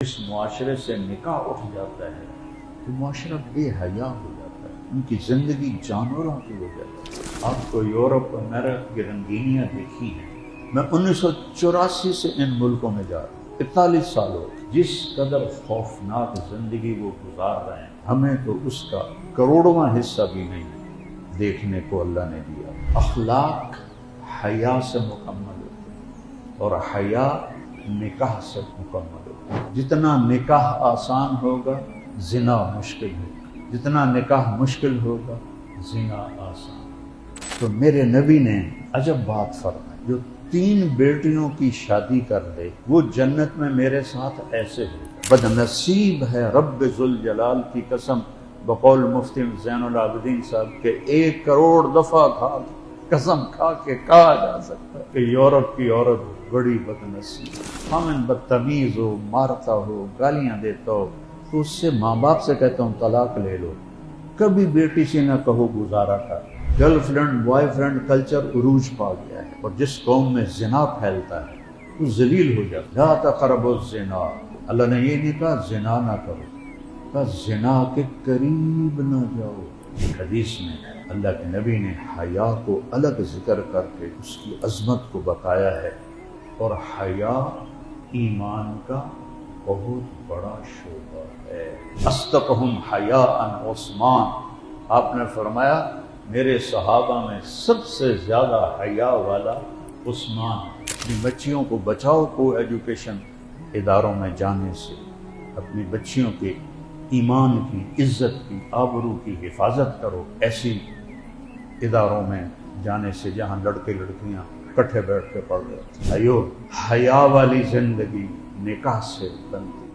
اس معاشرے سے نکاح اٹھ جاتا ہے تو معاشرہ بے حیا ہو جاتا ہے، ان کی زندگی جانوروں کی ہو جاتی ہے۔ آپ کو یورپ اور امریکہ کی رنگینیاں دیکھی ہیں۔ میں 1984 سے ان ملکوں میں جا رہا ہوں، 41 سال ہو گئے۔ جس قدر خوفناک زندگی وہ گزار رہے ہیں، ہمیں تو اس کا کروڑواں حصہ بھی نہیں دیکھنے کو اللہ نے دیا۔ اخلاق حیا سے مکمل ہوتے ہیں اور حیا نکاح سے مکمل ہوتا ہے۔ جتنا نکاح آسان ہوگا زنا مشکل ہوگا، جتنا نکاح مشکل ہوگا زنا آسان۔ تو میرے نبی نے عجب بات فرمائی، جو 3 بیٹیوں کی شادی کر دے وہ جنت میں میرے ساتھ ایسے ہوگا۔ بد نصیب ہے رب ذوالجلال کی قسم، بقول مفتی زین العابدین صاحب کے 1 کروڑ دفعہ قسم کھا کے کہا جا سکتا ہے کہ یورپ کی عورت بڑی بد نصیب۔ ہم بدتمیز ہو، مارتا ہو، گالیاں دیتا ہو تو اس سے ماں باپ سے کہتا ہوں طلاق لے لو، کبھی بیٹی سے نہ کہو گزارا کر۔ Girl friend boy friend culture عروج پا گیا ہے، اور جس قوم میں زنا پھیلتا ہے وہ ذلیل ہو جاتا ہے۔ لا تقربوا الزنا، اللہ نے یہ نہیں کہا زنا نہ کرو، کہا زنا کے قریب نہ جاؤ۔ حدیث میں اللہ کے نبی نے حیا کو الگ ذکر کر کے اس کی عظمت کو بتایا ہے، اور حیا ایمان کا بہت بڑا شعبہ ہے۔ اصدقہم حیاء عثمان، آپ نے فرمایا میرے صحابہ میں سب سے زیادہ حیا والا عثمان۔ اپنی بچیوں کو بچاؤ کو ایجوکیشن اداروں میں جانے سے، اپنی بچیوں کے ایمان کی، عزت کی، آبرو کی حفاظت کرو ایسی اداروں میں جانے سے جہاں لڑکے لڑکیاں اکٹھے بیٹھ کے پڑھ رہے ہیں۔ حیا والی زندگی نکاح سے بنتی۔